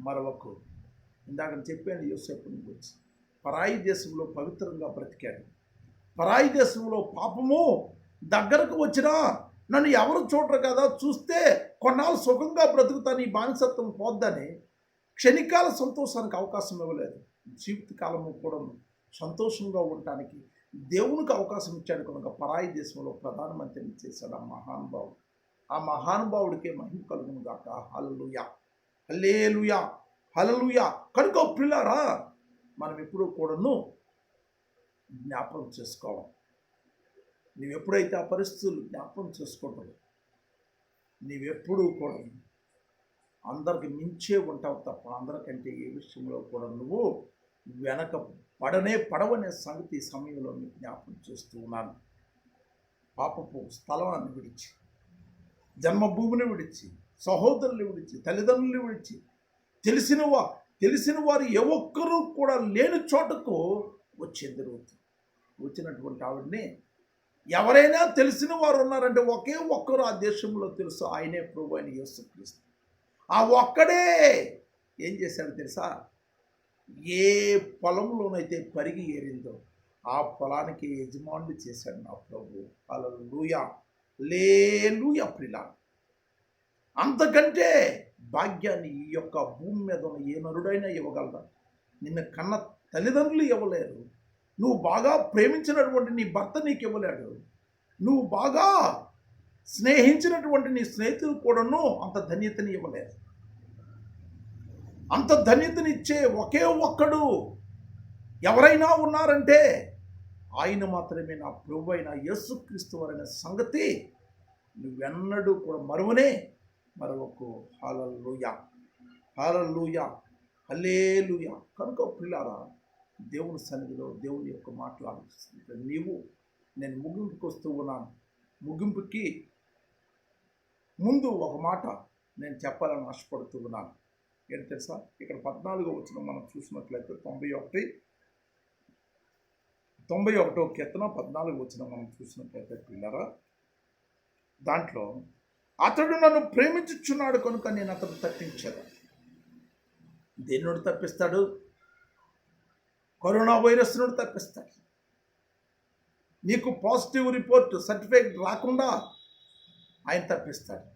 మరవకు. ఇందాక చెప్పాను యోసేపుని గురించి. పరాయి దేశంలో పవిత్రంగా బ్రతికాడు. పరాయి దేశంలో పాపము దగ్గరకు వచ్చినా నన్ను ఎవరు చూడరు కదా, చూస్తే కొన్నాళ్ళు సుఖంగా బ్రతుకుతాను, ఈ బానిసత్వం పోద్దని క్షణికాల సంతోషానికి అవకాశం ఇవ్వలేదు. జీవితకాలము కూడా సంతోషంగా ఉండటానికి దేవునికి అవకాశం ఇచ్చాడు. కనుక పరాయి దేశంలో ప్రధానమంత్రిని చేశాడు ఆ మహానుభావుడు. ఆ మహానుభావుడికే మహిమ కలుగును గాక. హల్లెలూయా, హల్లెలూయా, హల్లెలూయా. కనుక పిల్లారా, మనం ఎప్పుడూ కూడాను జ్ఞాపకం చేసుకోవాలి. నువ్వెప్పుడైతే ఆ పరిస్థితులు జ్ఞాపకం చేసుకుంటావు, నీవెప్పుడూ కూడా అందరికి మించే ఉంటావు తప్ప అందరికంటే ఏ విషయంలో కూడా నువ్వు వెనక పడవనే సంగతి సమయంలో నేను జ్ఞాపకం చేస్తూ ఉన్నాను. పాపపు స్థలాన్ని విడిచి, జన్మభూమిని విడిచి, సహోదరులు విడిచి, తల్లిదండ్రులు విడిచి, తెలిసిన వారు ఏ ఒక్కరూ కూడా లేని చోటకు వచ్చినటువంటి ఆవిడని ఎవరైనా తెలిసిన వారు ఉన్నారంటే ఒకే ఒక్కరు ఆ దేశంలో తెలుసు, ఆయనే ప్రభు అయిన యేసుక్రీస్తు. ఆ ఒక్కడే ఏం చేశాడు తెలుసా? ఏ పొలంలోనైతే పరిగి ఏరిందో ఆ పొలానికి యజమానుడు చేశాడు నా ప్రభు. హల్లెలూయా, హల్లెలూయా. ప్రియులా, అంతకంటే భాగ్యాన్ని ఈ యొక్క భూమి మీద ఉన్న ఏ నరుడైనా ఇవ్వగలరా? నిన్ను కన్న తల్లిదండ్రులు ఇవ్వలేరు, నువ్వు బాగా ప్రేమించినటువంటి నీ భర్త నీకు ఇవ్వలేడు, నువ్వు బాగా స్నేహించినటువంటి నీ స్నేహితులు కూడాను అంత ధన్యతని ఇవ్వలేరు. అంత ధన్యతనిచ్చే ఒకే ఒక్కడు ఎవరైనా ఉన్నారంటే ఆయన మాత్రమే, నా ప్రభు అయిన యేసుక్రీస్తు వారైన సంగతి నువ్వెన్నడూ కూడా మరొక హల్లెలూయా, హల్లెలూయా, హల్లెలూయా. కనుక ప్రియులారా, దేవుని సన్నిధిలో దేవుని యొక్క మాటలు ఆలోచిస్తుంటే నేను ముగింపుకి వస్తూ ఉన్నాను. ముగింపుకి ముందు ఒక మాట నేను చెప్పాలని ఆశపడుతూ ఉన్నాను. ఏంటి తెలుసా? ఇక్కడ 14వ వచనం మనం చూసినట్లయితే 91వ కీర్తన 14వ వచనం మనం చూసినట్లయితే పిల్లరా, దాంట్లో అతడు నన్ను ప్రేమించుచున్నాడు కనుక నేను అతను తప్పించాను. దేని నుండి తప్పిస్తాడు? కరోనా వైరస్ నుండి తప్పిస్తాడు. నీకు పాజిటివ్ రిపోర్ట్ సర్టిఫికేట్ రాకుండా ఆయన తప్పిస్తాడు.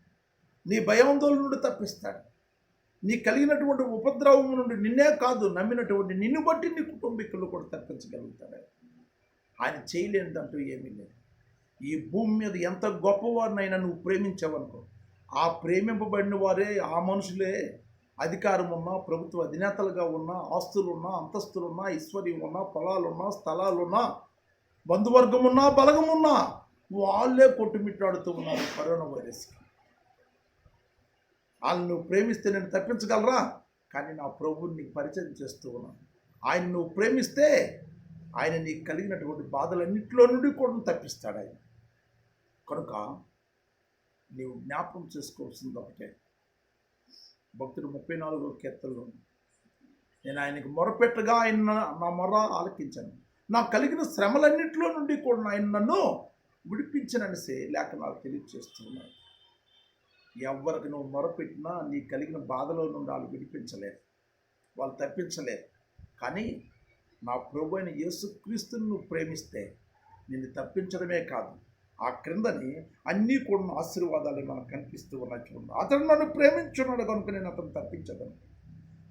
నీ భయాందోళన నుండి తప్పిస్తాడు. నీ కలిగినటువంటి ఉపద్రవం నుండి నిన్నే కాదు, నమ్మినటువంటి నిన్ను బట్టి నీ కుటుంబీకులు కూడా తప్పించగలుగుతాడు. ఆయన చేయలేనిదంటూ ఏమీ లేదు. ఈ భూమి మీద ఎంత గొప్పవారినైనా నువ్వు ప్రేమించావనుకో, ఆ ప్రేమింపబడిన వారే, ఆ మనుషులే అధికారం ఉన్నా, ప్రభుత్వ అధినేతలుగా ఉన్నా, ఆస్తులున్నా, అంతస్తులున్నా, ఐశ్వర్యం ఉన్నా, పొలాలున్నా, స్థలాలున్నా, బంధువర్గం ఉన్నా, బలగం ఉన్నా, వాళ్ళే కొట్టుమిట్టాడుతూ ఉన్నారు కరోనా వైరస్కి. వాళ్ళని నువ్వు ప్రేమిస్తే నేను తప్పించగలరా? కానీ నా ప్రభువుని నీకు పరిచయం చేస్తూ ఉన్నాను. ఆయన నువ్వు ప్రేమిస్తే ఆయన నీకు కలిగినటువంటి బాధలన్నింటిలో నుండి కూడా తప్పిస్తాడు ఆయన. కనుక నీవు జ్ఞాపకం చేసుకోవాల్సింది ఒకటే. భక్తుడు 34వ కీర్తనలో, నేను ఆయనకు మొరపెట్టగా ఆయన నా మొర ఆలకించాను, నాకు కలిగిన శ్రమలన్నింటిలో నుండి కూడా ఆయన నన్ను విడిపించననిసే లేఖనాలు తెలియజేస్తూ ఉన్నాయి. ఎవరికి నువ్వు మొరపెట్టినా నీ కలిగిన బాధలో నుండి వాళ్ళు విడిపించలేరు, వాళ్ళు తప్పించలేరు. కానీ నా ప్రభు అయిన యేసుక్రీస్తుని నువ్వు ప్రేమిస్తే నిన్ను తప్పించడమే కాదు, ఆ క్రిందని అన్నీ కూడా ఆశీర్వాదాలు మనకు కనిపిస్తూ ఉన్నాయి. చూడండి, అతడు నన్ను ప్రేమించున్నాడు కనుక నేను అతను తప్పించదను,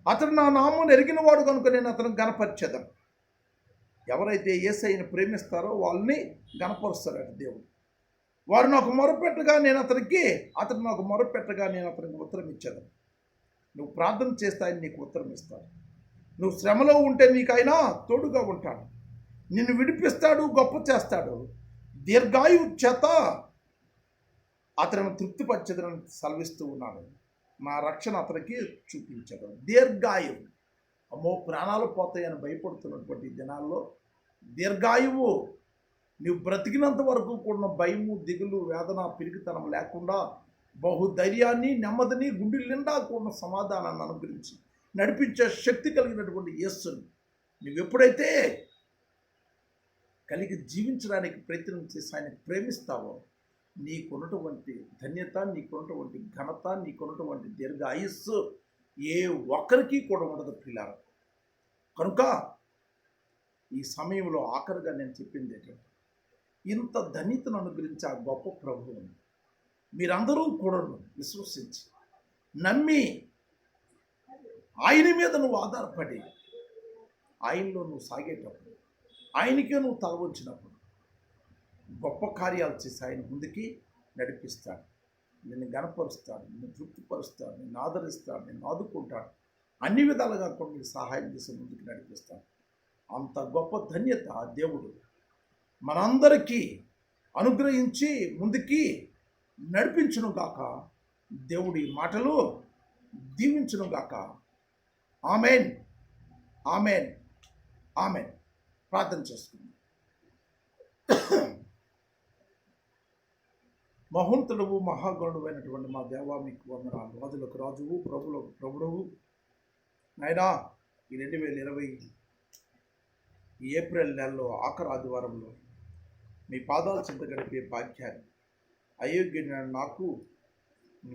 అతడు నా నామమును ఎరిగిన వాడు కనుక నేను అతను గణపరచదను. ఎవరైతే యేసయ్యను ప్రేమిస్తారో వాళ్ళని గణపరుస్తారట దేవుడు. వారు నాకు మొరపెట్టగా నేను అతను నాకు మొరపెట్టగా నేను అతనికి ఉత్తరం ఇచ్చేదను. నువ్వు ప్రార్థన చేస్తే ఆయన నీకు ఉత్తరం ఇస్తాడు. నువ్వు శ్రమలో ఉంటే నీకు ఆయన తోడుగా ఉంటాడు, నిన్ను విడిపిస్తాడు, గొప్ప చేస్తాడు. దీర్ఘాయువు చేత అతను తృప్తిపరచదని సెలవిస్తూ ఉన్నాడు. నా రక్షణ అతనికి చూపించదు. దీర్ఘాయువు, అమ్మో ప్రాణాలు పోతాయని భయపడుతున్నటువంటి దినాల్లో దీర్ఘాయువు, నువ్వు బ్రతికినంత వరకు కూడా భయము, దిగులు, వేదన, పిరికితనం లేకుండా బహుధైర్యాన్ని, నెమ్మదిని, గుండెల నిండా కూడా సమాధానాన్ని అనుగ్రహించి నడిపించే శక్తి కలిగినటువంటి యేసుని నువ్వు ఎప్పుడైతే కలిగి జీవించడానికి ప్రయత్నం చేసి ఆయన ప్రేమిస్తావో నీకున్నటువంటి ధన్యత, నీకున్నటువంటి ఘనత, నీకున్నటువంటి దీర్ఘ ఆయుస్సు ఏ ఒక్కరికి కూడా ఉండదు పిల్లారు. కనుక ఈ సమయంలో ఆఖరిగా నేను చెప్పింది ఏంటంటే, ఇంత ధన్యతను అనుగ్రహించే ఆ గొప్ప ప్రభువుని మీరందరూ కూడా విశ్వసించి నమ్మి ఆయన మీద నువ్వు ఆధారపడి ఆయనలో నువ్వు సాగేటప్పుడు, ఆయనకే నువ్వు తల వంచినప్పుడు గొప్ప కార్యాలు చేసి ఆయన ముందుకి నడిపిస్తాడు. నిన్ను గణపరుస్తాడు, నిన్ను తృప్తిపరుస్తాడు, నిన్ను ఆదరిస్తాడు, నిన్ను ఆదుకుంటాడు, అన్ని విధాలుగా కూడా నీకు సహాయం చేసి ముందుకు నడిపిస్తాడు. అంత గొప్ప ధన్యత దేవుడు మనందరికీ అనుగ్రహించి ముందుకి నడిపించును గాక. దేవుడి మాటలు దీవించును గాక. Amen, amen, amen. ప్రార్థన చేసుకుందాం. మహోన్నతుడవు, మహాగణుడు అయినటువంటి మా దేవా, మీకు వందనాలు. రాజులకు రాజువు, ప్రభులకు ప్రభుడవు. నాయనా, ఈ 2020 ఏప్రిల్ నెలలో ఆఖరి ఆదివారంలో మీ పాదాల చెంత గడిపే భాగ్యాన్ని అయోగ్యుడైన నాకు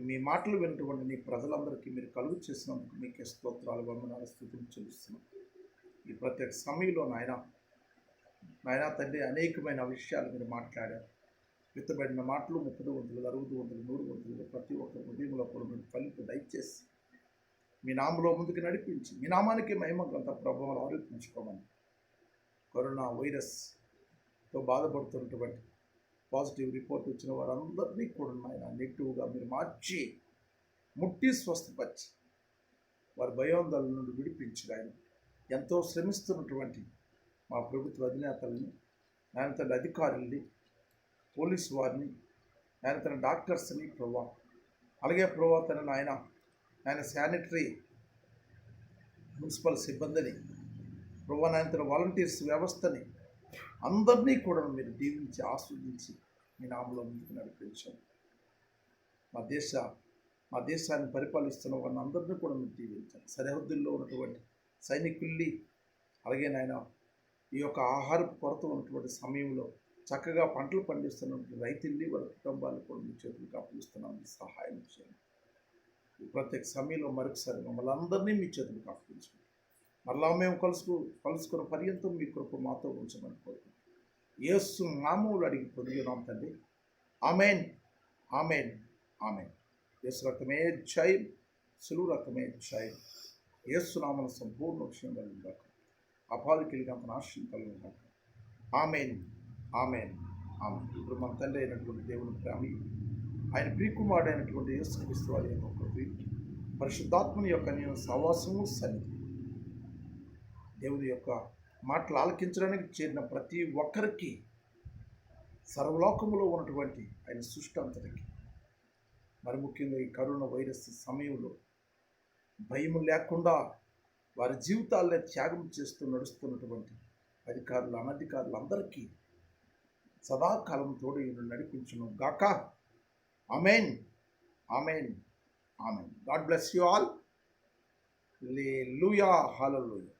మీ మాటలు విన్నటువంటి నీ ప్రజలందరికీ మీరు కలుగు చేసినందుకు మీకే స్తోత్రాలు, వందనాలు, స్తుతులు చెల్లిస్తున్నాం. ఈ ప్రత్యేక సమయంలో నాయనా తండ్రి, అనేకమైన విషయాలు మీరు మాట్లాడారు. విత్తబడిన మాటలు 30 వంతులు, 60 వంతులు, 100 వంతులు ప్రతి ఒక్క హృదయంలో కూడా మీరు ఫలిత దయచేసి మీ నామంలో ముందుకు నడిపించి మీ నామానికి మహిమగంత ప్రభావాలు ఆరోపించుకోమని, కరోనా వైరస్తో బాధపడుతున్నటువంటి పాజిటివ్ రిపోర్ట్ వచ్చిన వారందరినీ కూడా ఆయన నెగిటివ్గా మీరు మార్చి ముట్టి స్వస్థపరిచి వారి భయోందోళన నుండి విడిపించి ఆయన ఎంతో శ్రమిస్తున్నటువంటి మా ప్రభుత్వ అధినేతల్ని, ఆయన తండ్రి అధికారుల్ని, పోలీసు వారిని, ఆయన తన డాక్టర్స్ని ప్రభా, అలాగే ప్రభా తన ఆయన శానిటరీ మున్సిపల్ సిబ్బందిని ప్రభా, ఆయన తన వాలంటీర్స్ వ్యవస్థని అందరినీ కూడా మీరు దీవించి ఆస్వాదించి మీ నామలో ముందుకు నడిపించాం. మా దేశాన్ని పరిపాలిస్తున్న వారిని అందరినీ కూడా మీరు దీవించాలి. సరిహద్దుల్లో ఉన్నటువంటి సైనికుల్ని, అలాగే నాయన ఈ యొక్క ఆహారపు కొరత ఉన్నటువంటి సమయంలో చక్కగా పంటలు పండిస్తున్నటువంటి రైతుల్ని, వాళ్ళ కుటుంబాలను కూడా మీ చేతులకు అప్పగిస్తున్నాం. మీ సహాయం చేయండి. ఈ ప్రత్యేక సమయంలో మరొకసారి మమ్మల్ని అందరినీ మీ చేతులకు అప్పగించండి. మరలా మేము కలుసుకున్న పర్యంతం మీ కృప మాతో ఉంచమని కోరుకుంటున్నాం. యేసు నామములో అడిగి పొందుతున్నాం తండ్రి. ఆమేన్, ఆమేన్, ఆమేన్. యేసు రక్తమే జయం, సులువు రక్తమే జయం. యేసు నామమున సంపూర్ణ విషయం కలుగుగాక, అపాలికి అంత నాశనం కలుగుగాక. ఆమేన్, ఆమేన్, ఆమేన్. ఇప్పుడు మన తండ్రి అయినటువంటి దేవుని ప్రేమ, ఆయన ప్రియకుమారుడైనటువంటి యేసుక్రీస్తు వారి యొక్క కృప, పరిశుద్ధాత్మని యొక్క నేను సహవాసము సన్నిధి, దేవుని యొక్క మాటలు ఆలకించడానికి చేరిన ప్రతి ఒక్కరికి, సర్వలోకములో ఉన్నటువంటి ఆయన సృష్టి అంతటికి, మరి ముఖ్యంగా ఈ కరోనా వైరస్ సమయంలో భయం లేకుండా వారి జీవితాలనే త్యాగం చేస్తూ నడుస్తున్నటువంటి అధికారులు, అనధికారులు అందరికీ సదాకాలం తోడు నడిపించును గాక. Amen, amen, amen. God bless you all. Hallelujah, hallelujah.